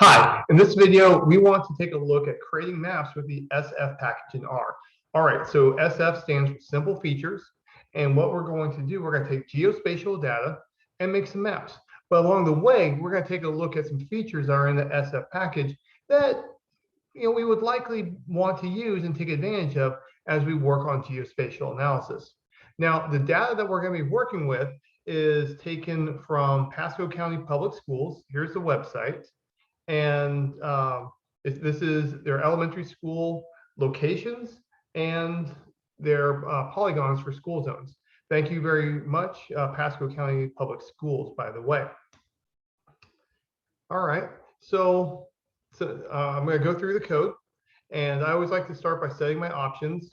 Hi, in this video, we want to take a look at creating maps with the SF package in R. All right, so SF stands for simple features. And what we're going to do, we're going to take geospatial data and make some maps. But along the way, we're going to take a look at some features that are in the SF package that we would likely want to use and take advantage of as we work on geospatial analysis. Now, the data that we're going to be working with is taken from Pasco County Public Schools. Here's the website. And this is their elementary school locations and their polygons for school zones. Thank you very much, Pasco County Public Schools, by the way. All right, so I'm going to go through the code, and I always like to start by setting my options.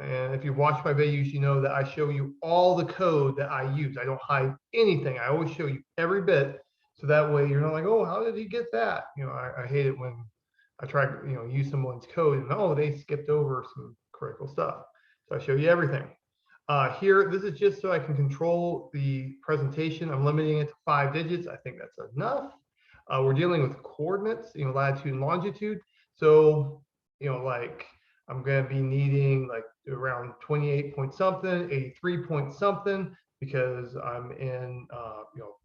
And if you've watched my videos, you know that I show you all the code that I use. I don't hide anything. I always show you every bit. So that way you're not like, oh, how did he get that? I hate it when I try to, use someone's code and, oh, they skipped over some critical stuff. So I show you everything. Here, this is just so I can control the presentation. I'm limiting it to 5 digits. I think that's enough. We're dealing with coordinates, latitude and longitude. So, like I'm going to be needing like around 28 point something, 83 point something, because I'm in,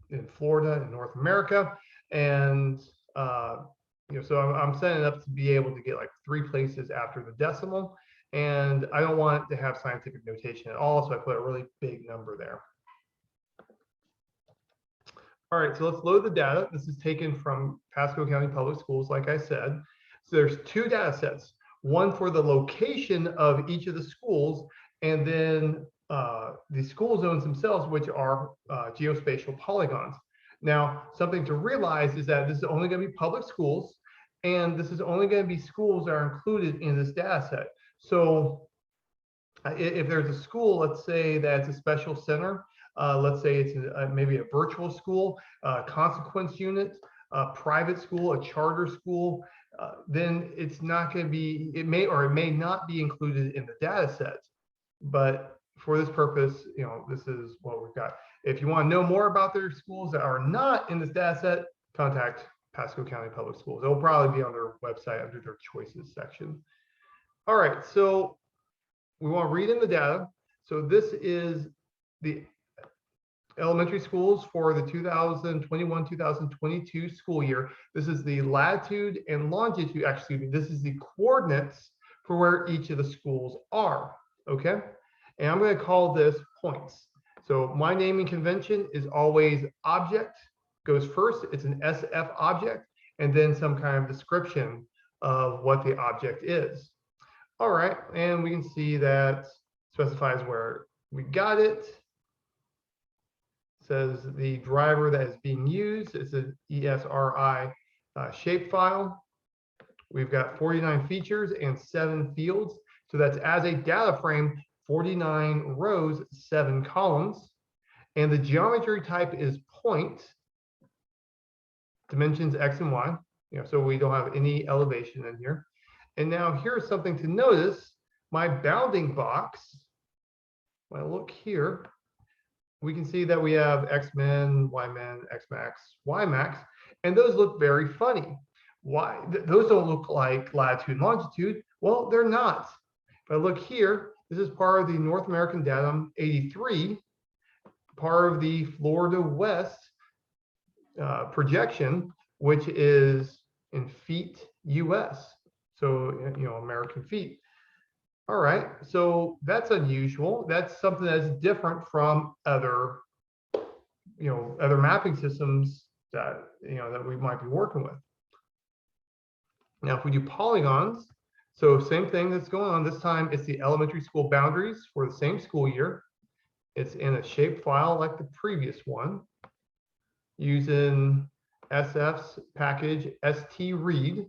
in Florida in North America. And, so I'm setting it up to be able to get like 3 places after the decimal. And I don't want it to have scientific notation at all. So I put a really big number there. All right, so let's load the data. This is taken from Pasco County Public Schools, like I said. So there's 2 data sets, one for the location of each of the schools, and then the school zones themselves, which are geospatial polygons. Now, something to realize is that this is only going to be public schools, and this is only going to be schools that are included in this data set. So if there's a school, let's say that's a special center, let's say it's maybe a virtual school, consequence unit, a private school, a charter school, then it's not going to be, it may or it may not be included in the data set. But for this purpose, this is what we've got. If you want to know more about their schools that are not in this data set, contact Pasco County Public Schools. It'll probably be on their website under their choices section. All right, so we want to read in the data. So this is the elementary schools for the 2021-2022 school year. This is the latitude and longitude, actually, this is the coordinates for where each of the schools are, okay? And I'm going to call this points. So my naming convention is always object goes first. It's an SF object, and then some kind of description of what the object is. All right, and we can see that specifies where we got it. Says the driver that is being used is an ESRI shapefile. We've got 49 features and 7 fields. So that's as a data frame, 49 rows, 7 columns. And the geometry type is point, dimensions X and Y. So we don't have any elevation in here. And now here's something to notice. My bounding box, when I look here, we can see that we have X-min, Y-min, X-max, Y-max, and those look very funny. Why? Those don't look like latitude and longitude. Well, they're not. If I look here, this is part of the North American Datum 83, part of the Florida West projection, which is in feet US. So, American feet. All right, so that's unusual. That's something that's different from other, other mapping systems that, that we might be working with. Now, if we do polygons, so same thing that's going on. This time it's the elementary school boundaries for the same school year. It's in a shape file like the previous one, using SF's package ST read,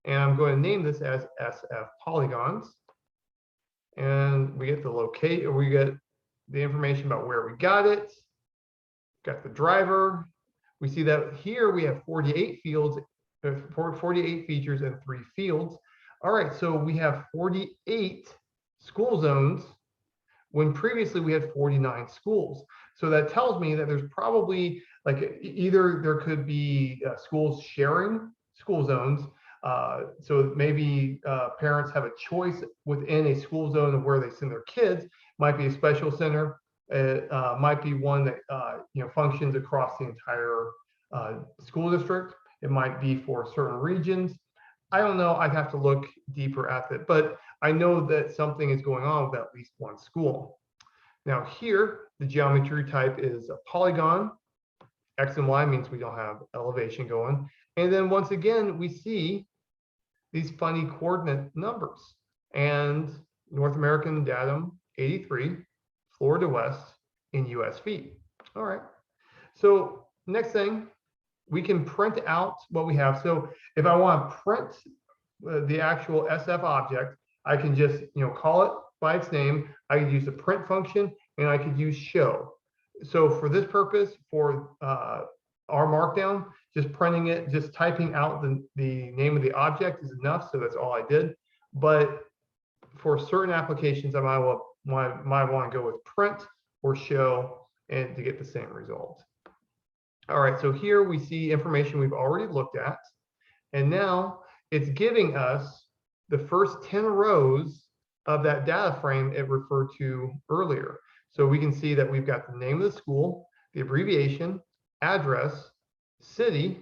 and I'm going to name this as SF polygons. And we get the locate, or we get the information about where we got it, got the driver. We see that here we have 48 fields, 48 features and 3 fields. All right, so we have 48 school zones when previously we had 49 schools. So that tells me that there's probably like either there could be schools sharing school zones. So maybe parents have a choice within a school zone of where they send their kids. Might be a special center. It might be one that functions across the entire school district. It might be for certain regions. I don't know. I'd have to look deeper at it, but I know that something is going on with at least one school. Now here, the geometry type is a polygon. X and Y means we don't have elevation going. And then once again, we see these funny coordinate numbers. And North American datum 83, Florida West in US feet. All right. So next thing, we can print out what we have. So if I want to print the actual SF object, I can just call it by its name. I could use the print function, and I could use show. So for this purpose, for our markdown, just printing it, just typing out the name of the object is enough. So that's all I did. But for certain applications, I might want to go with print or show and to get the same result. All right, so here we see information we've already looked at. And now it's giving us the first 10 rows of that data frame it referred to earlier. So we can see that we've got the name of the school, the abbreviation, address, city,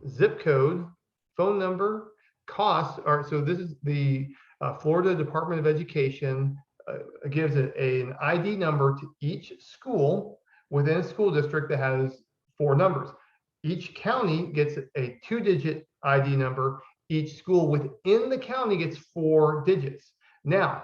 zip code, phone number, cost. All right, so this is the Florida Department of Education gives an ID number to each school within a school district that has 4 numbers. Each county gets a 2-digit ID number. Each school within the county gets 4 digits. Now,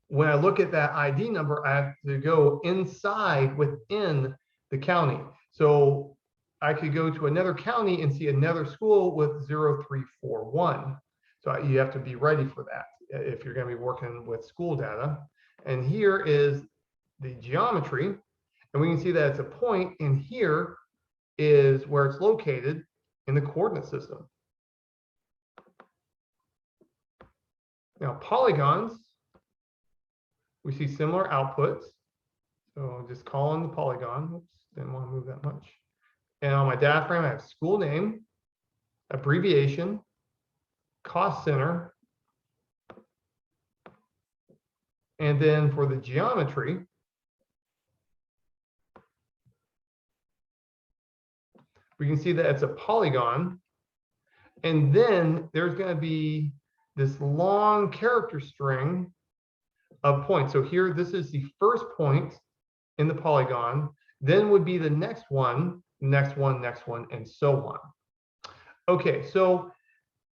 when I look at that ID number, I have to go inside within the county. So I could go to another county and see another school with 0341. So you have to be ready for that if you're going to be working with school data. And here is the geometry. And we can see that it's a point, and here is where it's located in the coordinate system. Now, polygons, we see similar outputs. So just call in the polygon. Oops, didn't want to move that much. And on my data frame, I have school name, abbreviation, cost center, and then for the geometry, we can see that it's a polygon. And then there's going to be this long character string of points. So here, this is the first point in the polygon, then would be the next one, next one, next one, and so on. Okay, so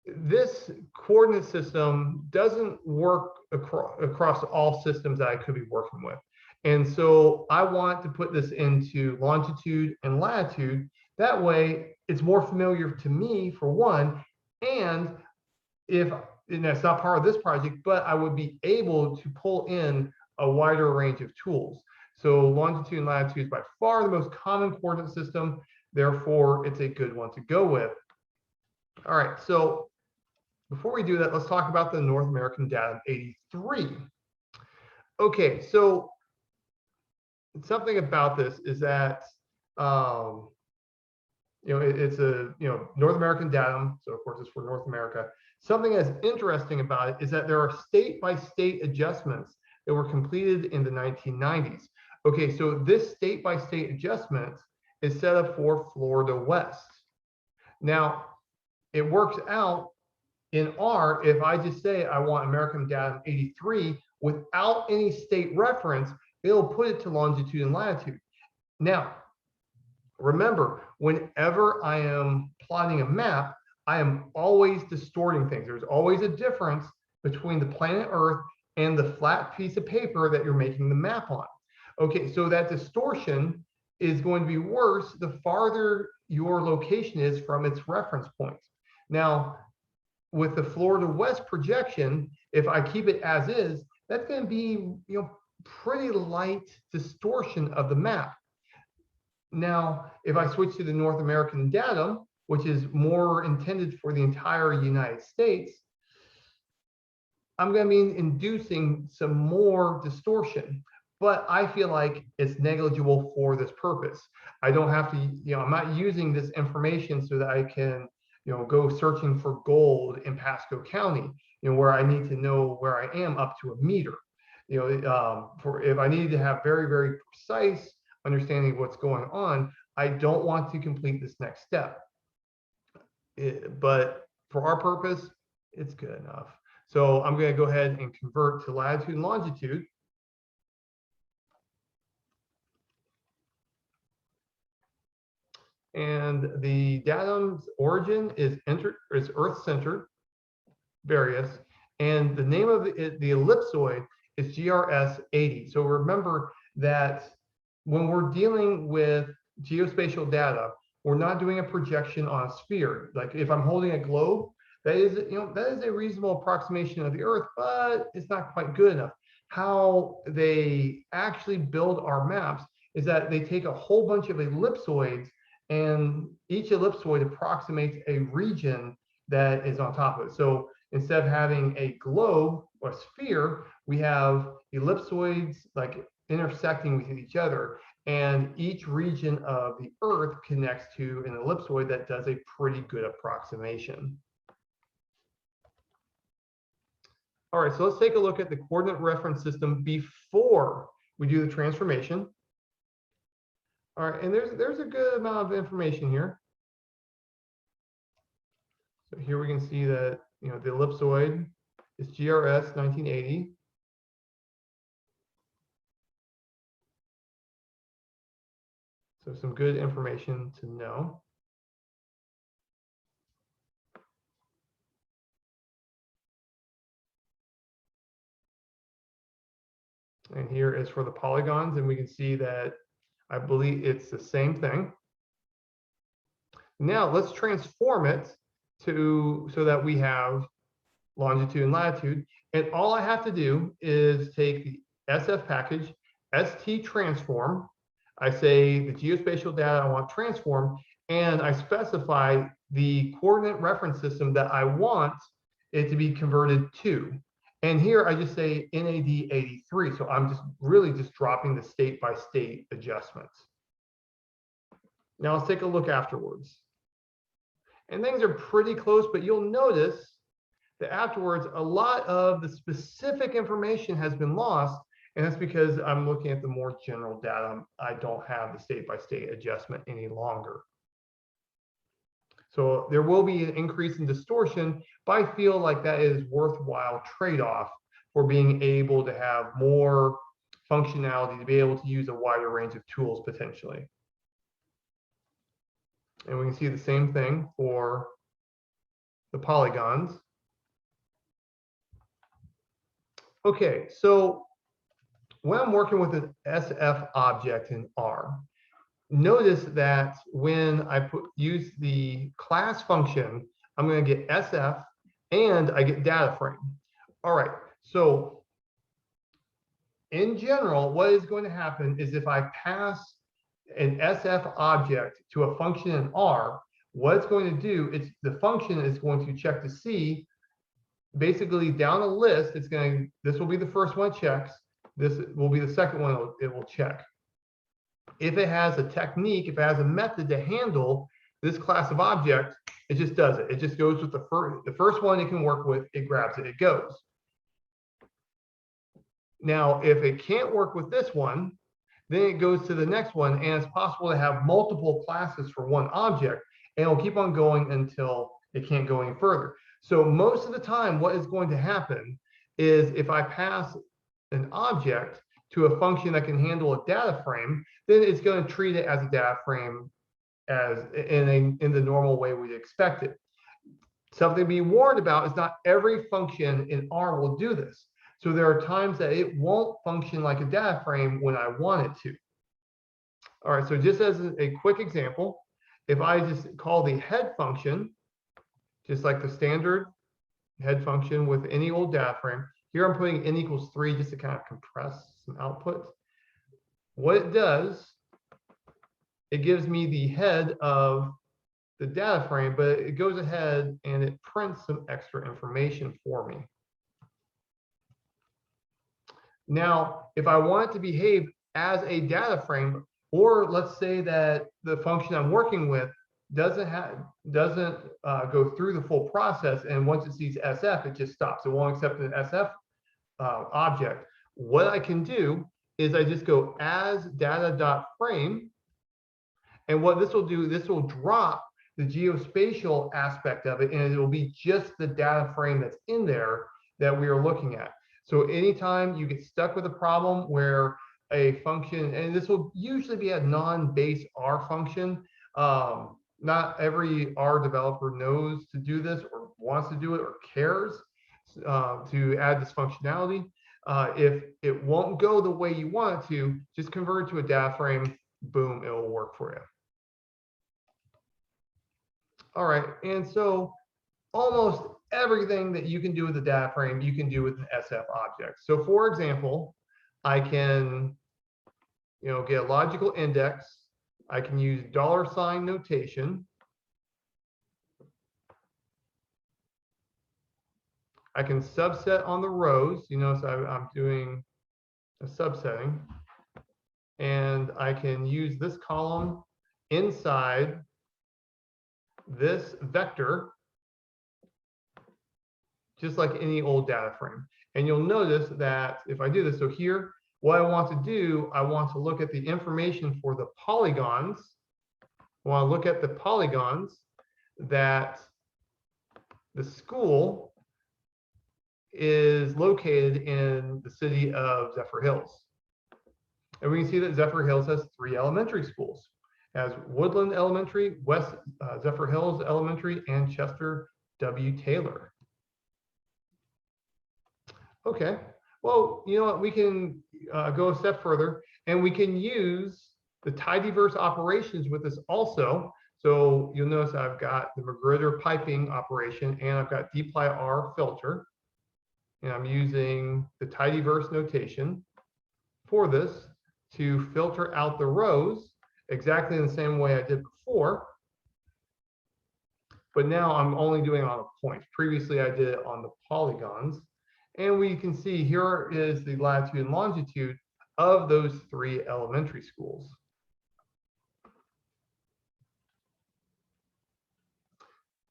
this coordinate system doesn't work across all systems that I could be working with. And so I want to put this into longitude and latitude. That way, it's more familiar to me, for one, and that's not part of this project, but I would be able to pull in a wider range of tools. So longitude and latitude is by far the most common coordinate system. Therefore, it's a good one to go with. All right, so before we do that, let's talk about the North American datum 83. Okay, so something about this is that it's a North American datum, so of course it's for North America. Something that's interesting about it is that there are state-by-state adjustments that were completed in the 1990s. Okay, so this state-by-state adjustment is set up for Florida West. Now, it works out in R if I just say I want American datum 83 without any state reference, it'll put it to longitude and latitude. Now, remember, whenever I am plotting a map, I am always distorting things. There's always a difference between the planet Earth and the flat piece of paper that you're making the map on. Okay, so that distortion is going to be worse the farther your location is from its reference points. Now, with the Florida West projection, if I keep it as is, that's going to be pretty light distortion of the map. Now, if I switch to the North American datum, which is more intended for the entire United States, I'm going to be inducing some more distortion. but I feel like it's negligible for this purpose. I don't have to, I'm not using this information so that I can, go searching for gold in Pasco County, where I need to know where I am up to a meter. For if I need to have very, very precise understanding of what's going on, I don't want to complete this next step. But for our purpose, it's good enough. So I'm going to go ahead and convert to latitude and longitude. And the datum's origin is Earth-centered, various, and the name of the ellipsoid is GRS 80. So remember that when we're dealing with geospatial data, we're not doing a projection on a sphere. Like if I'm holding a globe, that is a reasonable approximation of the Earth, but it's not quite good enough. How they actually build our maps is that they take a whole bunch of ellipsoids, and each ellipsoid approximates a region that is on top of it. So instead of having a globe or a sphere, we have ellipsoids like intersecting with each other, and each region of the Earth connects to an ellipsoid that does a pretty good approximation. All right, so let's take a look at the coordinate reference system before we do the transformation. All right, and there's a good amount of information here. So here we can see that the ellipsoid is GRS 1980. So some good information to know. And here is for the polygons, and we can see that I believe it's the same thing. Now let's transform it so that we have longitude and latitude. And all I have to do is take the SF package, ST transform. I say the geospatial data I want transformed, and I specify the coordinate reference system that I want it to be converted to. And here I just say NAD 83. So I'm just really just dropping the state by state adjustments. Now let's take a look afterwards. And things are pretty close, but you'll notice that afterwards, a lot of the specific information has been lost. And that's because I'm looking at the more general data. I don't have the state by state adjustment any longer. So there will be an increase in distortion, but I feel like that is worthwhile trade-off for being able to have more functionality, to be able to use a wider range of tools potentially. And we can see the same thing for the polygons. Okay, so when I'm working with an SF object in R, notice that when I use the class function, I'm going to get SF and I get DataFrame. All right, so in general, what is going to happen is if I pass an SF object to a function in R, what it's going to do is the function is going to check to see, basically down a list, this will be the first one it checks, this will be the second one it will check. If it has a technique, if it has a method to handle this class of object, it just does it. It just goes with the first one it can work with, it grabs it, it goes. Now, if it can't work with this one, then it goes to the next one, and it's possible to have multiple classes for one object, and it'll keep on going until it can't go any further. So most of the time, what is going to happen is if I pass an object to a function that can handle a data frame, then it's going to treat it as a data frame as in the normal way we'd expect it. Something to be warned about is not every function in R will do this. So there are times that it won't function like a data frame when I want it to. All right, so just as a quick example, if I just call the head function, just like the standard head function with any old data frame, here I'm putting n equals 3 just to kind of compress some output. What it does, it gives me the head of the data frame, but it goes ahead and it prints some extra information for me. Now, if I want it to behave as a data frame, or let's say that the function I'm working with doesn't go through the full process, and once it sees SF, it just stops. It won't accept an SF object. What I can do is I just go as data.frame, and what this will do, this will drop the geospatial aspect of it, and it will be just the data frame that's in there that we are looking at. So anytime you get stuck with a problem where a function, and this will usually be a non-base R function, not every R developer knows to do this or wants to do it or cares to add this functionality. If it won't go the way you want it to, just convert it to a data frame, boom, it will work for you. All right, and so almost everything that you can do with a data frame, you can do with an SF object. So for example, I can get a logical index. I can use $ notation. I can subset on the rows. You notice I'm doing a subsetting. And I can use this column inside this vector, just like any old data frame. And you'll notice that if I do this, so here, what I want to do, I want to look at the information for the polygons. I want to look at the polygons that the school is located in the city of Zephyr Hills. And we can see that Zephyr Hills has 3 elementary schools. It has Woodland Elementary, West Zephyr Hills Elementary, and Chester W. Taylor. Okay, well, you know what, we can go a step further, and we can use the tidyverse operations with this also. So you'll notice I've got the Magritter piping operation, and I've got dplyr filter, and I'm using the tidyverse notation for this to filter out the rows exactly in the same way I did before. But now I'm only doing it on a point. Previously, I did it on the polygons. And we can see here is the latitude and longitude of those 3 elementary schools.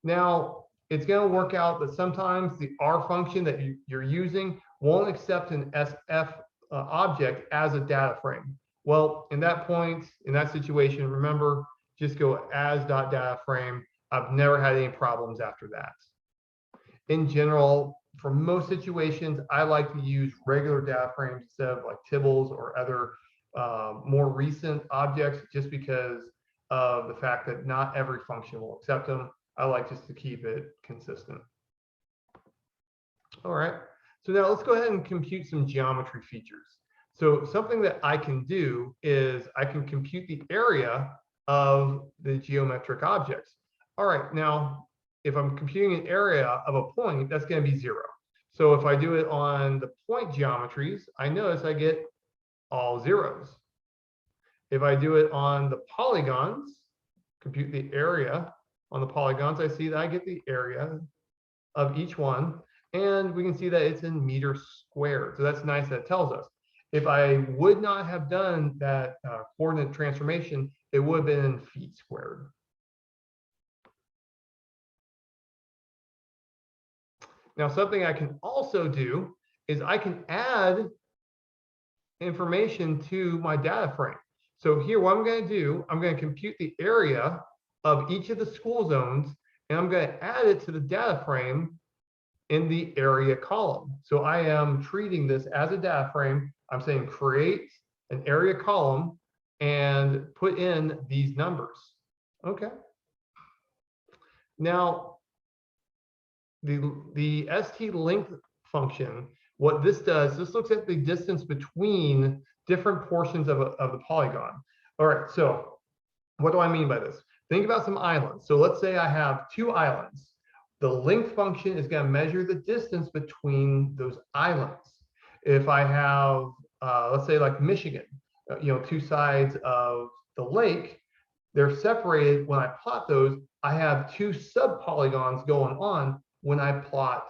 Now, it's going to work out that sometimes the R function that you're using won't accept an SF object as a data frame. Well, in that point, in that situation, remember, just go as.dataFrame. I've never had any problems after that. In general, for most situations, I like to use regular data frames instead of like Tibbles or other more recent objects, just because of the fact that not every function will accept them. I like just to keep it consistent. All right, so now let's go ahead and compute some geometry features. So something that I can do is I can compute the area of the geometric objects. All right, now, if I'm computing an area of a point, that's going to be 0. So if I do it on the point geometries, I notice I get all zeros. If I do it on the polygons, compute the area on the polygons, I see that I get the area of each one. And we can see that it's in meters squared. So that's nice that it tells us. If I would not have done that coordinate transformation, it would have been in feet squared. Now, something I can also do is I can add information to my data frame. So here, what I'm going to do, I'm going to compute the area of each of the school zones, and I'm going to add it to the data frame in the area column. So I am treating this as a data frame. I'm saying create an area column and put in these numbers. Okay. Now, the ST length function, what this does, this looks at the distance between different portions of the polygon. All right, so what do I mean by this? Think about some islands. So let's say I have 2 islands. The length function is going to measure the distance between those islands. If I have, let's say like Michigan, 2 sides of the lake, they're separated. When I plot those, I have 2 subpolygons going on when I plot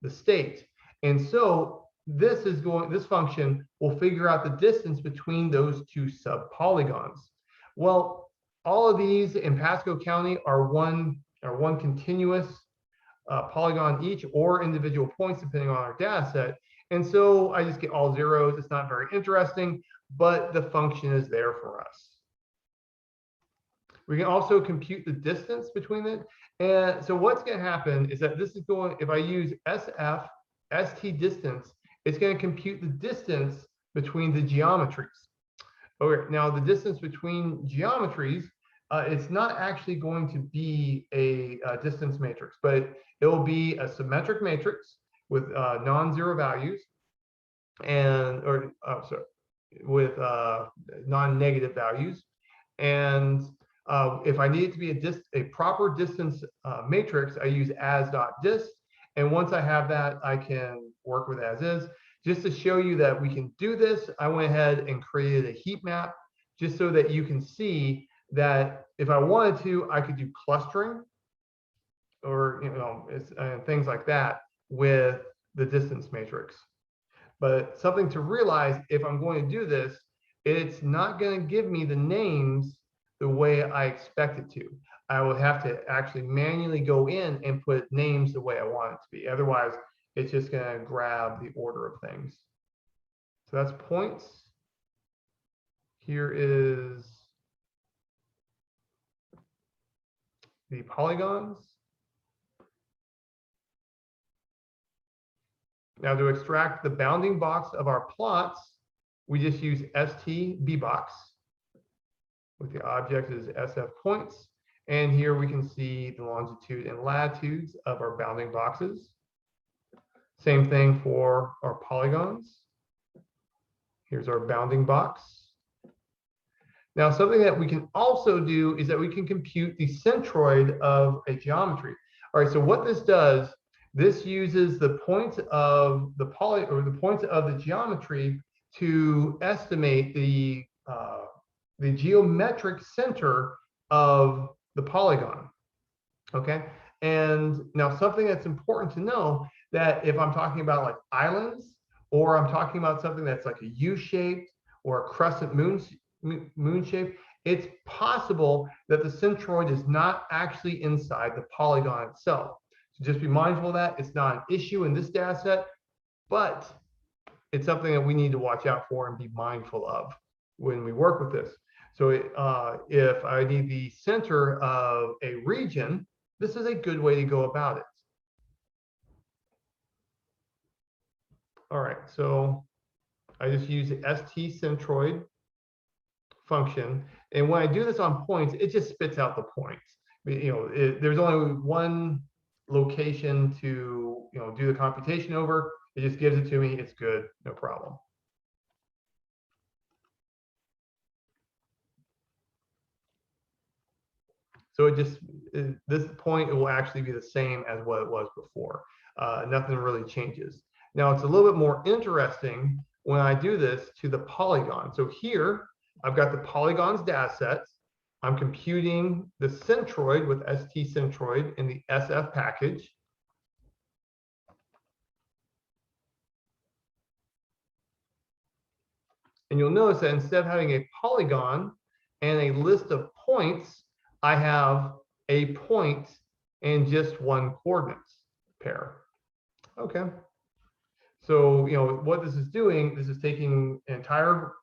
the state. And so this function will figure out the distance between those two subpolygons. Well, all of these in Pasco County are one continuous polygon each, or individual points depending on our data set. And so I just get all zeros. It's not very interesting, but the function is there for us. We can also compute the distance between it. And so what's going to happen is that this is going, if I use SFST Distance, it's going to compute the distance between the geometries. Okay, now the distance between geometries, it's not actually going to be a distance matrix, but it will be a symmetric matrix with non-zero values, and with non-negative values. And if I need it to be a proper distance matrix, I use as.dist. And once I have that, I can work with as is. Just to show you that we can do this, I went ahead and created a heat map just so that you can see that if I wanted to, I could do clustering or things like that with the distance matrix. But something to realize, if I'm going to do this, it's not going to give me the names the way I expect it to. I will have to actually manually go in and put names the way I want it to be. Otherwise, it's just going to grab the order of things. So that's points. Here is the polygons. Now to extract the bounding box of our plots, we just use SFST Box. With the object is SF points. And here we can see the longitude and latitudes of our bounding boxes. Same thing for our polygons. Here's our bounding box. Now, something that we can also do is that we can compute the centroid of a geometry. All right, so what this does, this uses the points of the points of the geometry to estimate the geometric center of the polygon. Okay, and now something that's important to know, that if I'm talking about like islands, or I'm talking about something that's like a U-shaped or a crescent moon shape, it's possible that the centroid is not actually inside the polygon itself. So just be mindful of that. It's not an issue in this data set, but it's something that we need to watch out for and be mindful of when we work with this. So if I need the center of a region, this is a good way to go about it. All right, so I just use the SFST Centroid function, and when I do this on points, it just spits out the points. There's only one location to do the computation over. It just gives it to me. It's good, no problem. So this point, it will actually be the same as what it was before. Nothing really changes. Now it's a little bit more interesting when I do this to the polygon. So here I've got the polygons data sets. I'm computing the centroid with SFST Centroid in the SF package. And you'll notice that instead of having a polygon and a list of points, I have a point and just one coordinates pair. Okay. So, what this is doing, this is taking an entire,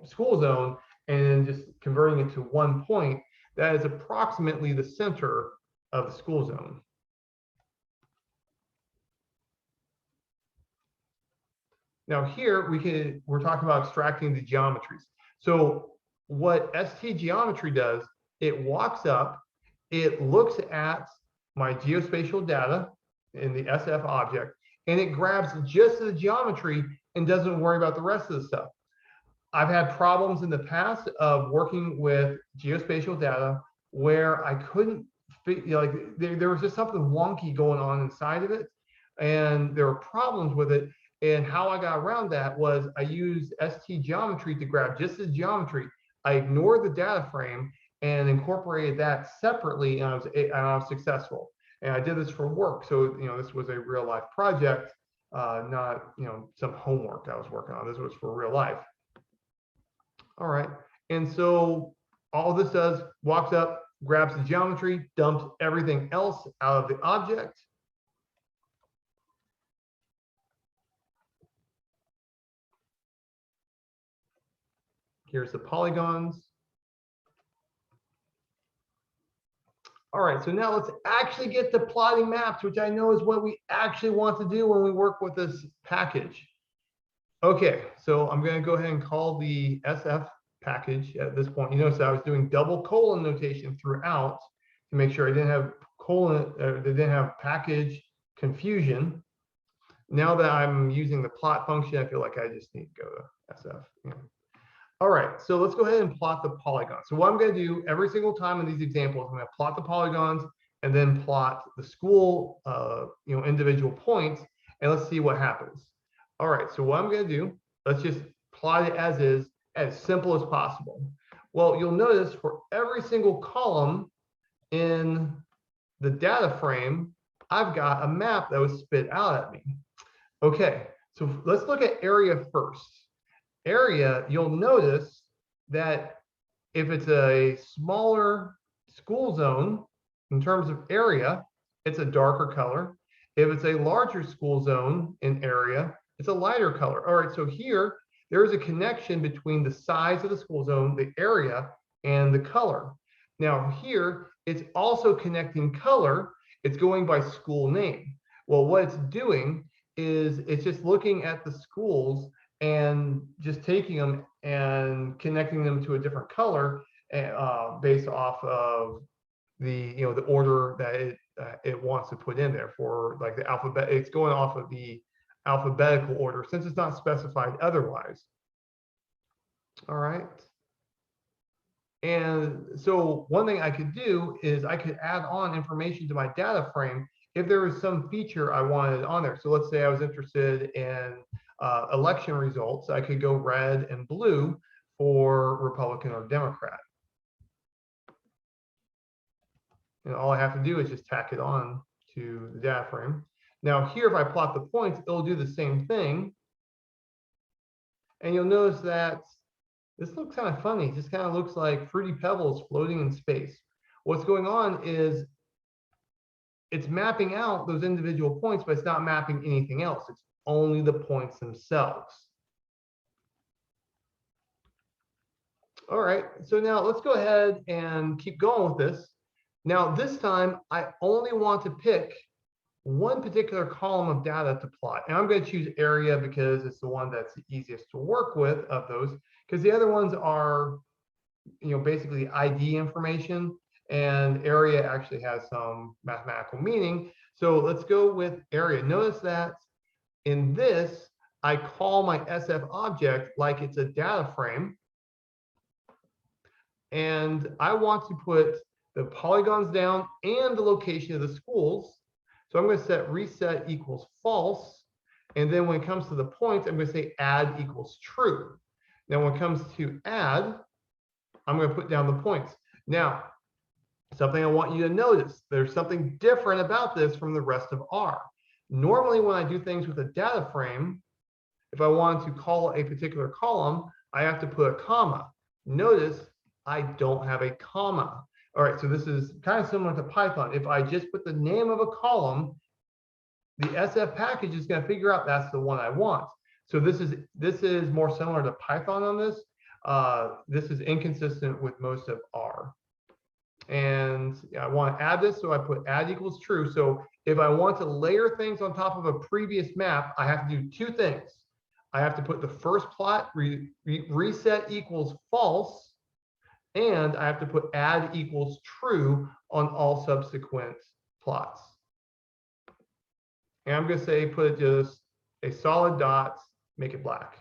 school zone and just converting it to one point that is approximately the center of the school zone. Now here we're talking about extracting the geometries. So what SFST geometry does, it walks up, it looks at my geospatial data in the SF object, and it grabs just the geometry and doesn't worry about the rest of the stuff. I've had problems in the past of working with geospatial data where I couldn't there was just something wonky going on inside of it, and there were problems with it. And how I got around that was I used SFST geometry to grab just the geometry. I ignored the data frame and incorporated that separately, and I was successful. And I did this for work, so this was a real life project, not some homework I was working on. This was for real life. All right, and so all this does, walks up, grabs the geometry, dumps everything else out of the object. Here's the polygons. All right, so now let's actually get to plotting maps, which I know is what we actually want to do when we work with this package. Okay, so I'm going to go ahead and call the SF package at this point. You notice I was doing double colon notation throughout to make sure I didn't have colon, they didn't have package confusion. Now that I'm using the plot function, I feel like I just need to go to SF. Yeah. All right, so let's go ahead and plot the polygons. So what I'm going to do every single time in these examples, I'm going to plot the polygons and then plot the school, individual points, and let's see what happens. All right, so what I'm going to do, let's just plot it as is, as simple as possible. Well, you'll notice for every single column in the data frame, I've got a map that was spit out at me. Okay, so let's look at area first. Area, you'll notice that if it's a smaller school zone in terms of area, it's a darker color. If it's a larger school zone in area, it's a lighter color. All right, so here there is a connection between the size of the school zone, the area, and the color. Now here it's also connecting color. It's going by school name. Well, what it's doing is it's just looking at the schools and just taking them and connecting them to a different color based off of the the order that it wants to put in there for like the alphabet. It's going off of the alphabetical order since it's not specified otherwise. All right. And so one thing I could do is I could add on information to my data frame if there was some feature I wanted on there. So let's say I was interested in election results, I could go red and blue for Republican or Democrat. And all I have to do is just tack it on to the data frame. Now here, if I plot the points, it'll do the same thing. And you'll notice that this looks kind of funny. It just kind of looks like fruity pebbles floating in space. What's going on is it's mapping out those individual points, but it's not mapping anything else. It's only the points themselves. All right, so now let's go ahead and keep going with this. Now this time, I only want to pick one particular column of data to plot. And I'm going to choose area because it's the one that's the easiest to work with of those, because the other ones are, basically ID information, and area actually has some mathematical meaning. So let's go with area. Notice that in this, I call my SF object like it's a data frame. And I want to put the polygons down and the location of the schools. So I'm going to set reset equals false. And then when it comes to the points, I'm going to say add equals true. Now, when it comes to add, I'm going to put down the points. Now, something I want you to notice, there's something different about this from the rest of R. Normally, when I do things with a data frame, if I want to call a particular column, I have to put a comma. Notice I don't have a comma. All right, so this is kind of similar to Python. If I just put the name of a column, the SF package is going to figure out that's the one I want. So this is more similar to Python on this. This is inconsistent with most of R. And I want to add this, so I put add equals true. So if I want to layer things on top of a previous map, I have to do two things. I have to put the first plot reset equals false, and I have to put add equals true on all subsequent plots. And I'm going to say put just a solid dot, make it black.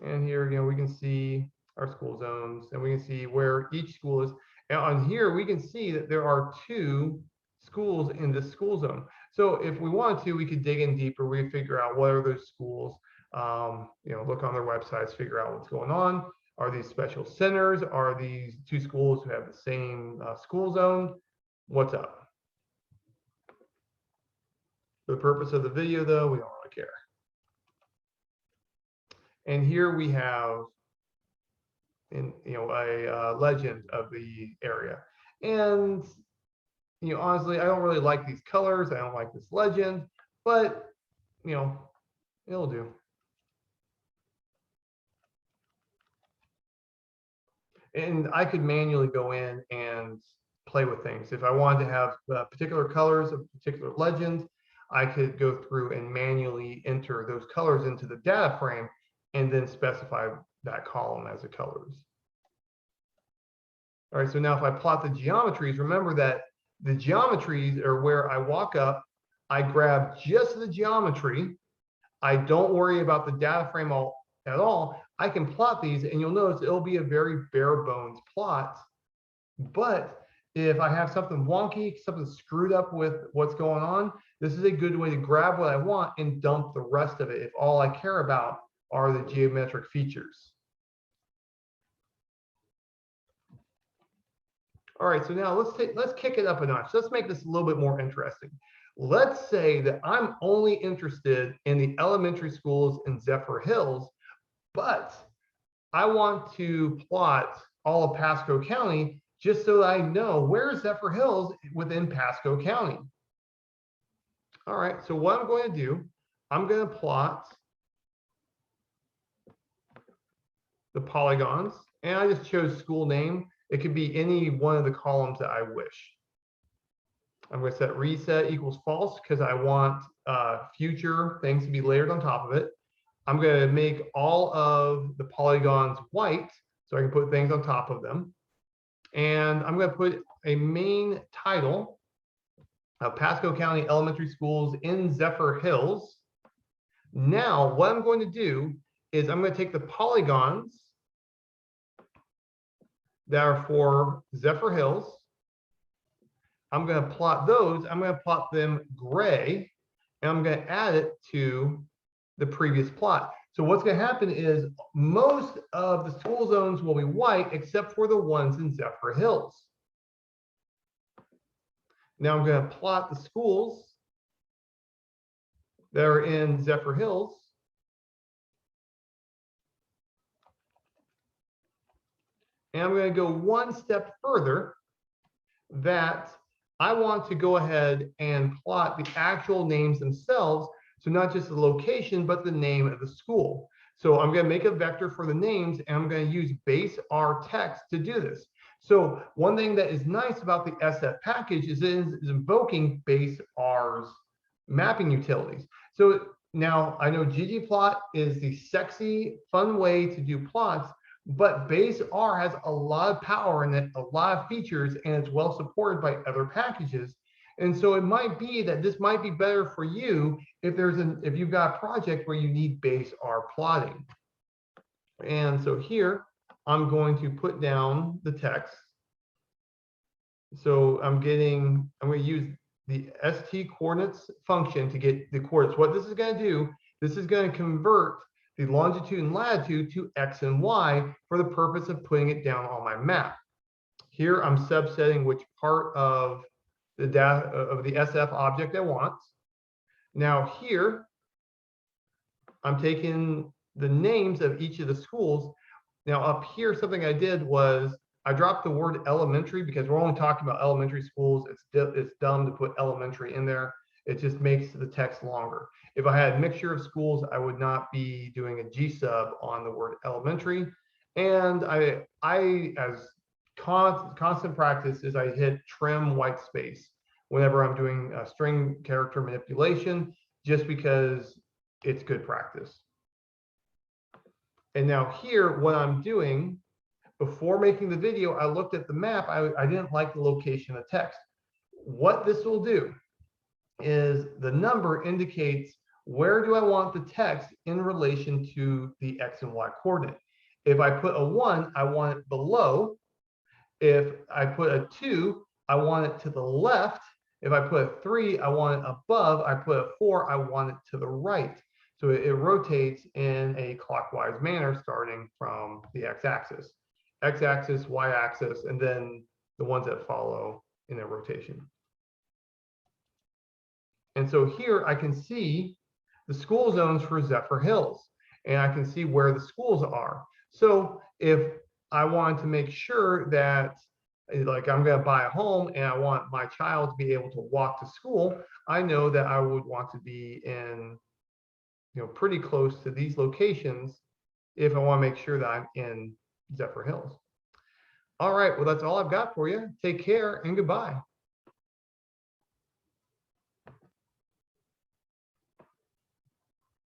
And here, we can see our school zones, and we can see where each school is. And on here, we can see that there are 2 schools in this school zone. So if we wanted to, we could dig in deeper. We could figure out what are those schools. Look on their websites, figure out what's going on. Are these special centers? Are these 2 schools who have the same school zone? What's up? For the purpose of the video, though, we don't really care. And here we have a legend of the area. And honestly, I don't really like these colors. I don't like this legend, but it'll do. And I could manually go in and play with things. If I wanted to have particular colors of particular legends, I could go through and manually enter those colors into the data frame and then specify that column as the colors. All right, so now if I plot the geometries, remember that the geometries are where I walk up, I grab just the geometry, I don't worry about the data frame at all. I can plot these, and you'll notice it'll be a very bare bones plot. But if I have something wonky, something screwed up with what's going on, this is a good way to grab what I want and dump the rest of it if all I care about are the geometric features. All right, so now let's kick it up a notch. Let's make this a little bit more interesting. Let's say that I'm only interested in the elementary schools in Zephyr Hills, but I want to plot all of Pasco County just so that I know where is Zephyr Hills within Pasco County. All right, so what I'm going to do, I'm going to plot the polygons, and I just chose school name. It could be any one of the columns that I wish. I'm going to set reset equals false because I want future things to be layered on top of it. I'm going to make all of the polygons white so I can put things on top of them. And I'm going to put a main title of Pasco County Elementary Schools in Zephyr Hills. Now, what I'm going to do is I'm going to take the polygons that are for Zephyr Hills. I'm going to plot those. I'm going to plot them gray, and I'm going to add it to the previous plot. So what's going to happen is most of the school zones will be white except for the ones in Zephyr Hills. Now I'm going to plot the schools that are in Zephyr Hills. And I'm going to go one step further, that I want to go ahead and plot the actual names themselves. So not just the location, but the name of the school. So I'm going to make a vector for the names, and I'm going to use base R text to do this. So one thing that is nice about the SF package is it is invoking base R's mapping utilities. So now I know ggplot is the sexy, fun way to do plots, but base R has a lot of power in it, a lot of features, and it's well supported by other packages. And so it might be that this might be better for you if you've got a project where you need base R plotting. And so here I'm going to put down the text. So I'm going to use the ST coordinates function to get the coordinates. What this is going to do, this is going to convert the longitude and latitude to X and Y for the purpose of putting it down on my map. Here I'm subsetting which part of the data of the SF object I want. Now here, I'm taking the names of each of the schools. Now up here, something I did was I dropped the word elementary because we're only talking about elementary schools. It's dumb to put elementary in there. It just makes the text longer. If I had a mixture of schools, I would not be doing a G sub on the word elementary. And I as constant practice is I hit trim white space whenever I'm doing string character manipulation, just because it's good practice. And now here, what I'm doing, before making the video, I looked at the map. I didn't like the location of text. What this will do is the number indicates where do I want the text in relation to the X and Y coordinate. If I put a 1, I want it below. If I put a 2, I want it to the left. If I put a 3, I want it above. I put a 4, I want it to the right. So it rotates in a clockwise manner starting from the x-axis, y-axis, and then the ones that follow in their rotation. And so here I can see the school zones for Zephyr Hills, and I can see where the schools are. So if I want to make sure that, like, I'm going to buy a home and I want my child to be able to walk to school, I know that I would want to be in, pretty close to these locations if I want to make sure that I'm in Zephyr Hills. All right, well, that's all I've got for you. Take care and goodbye.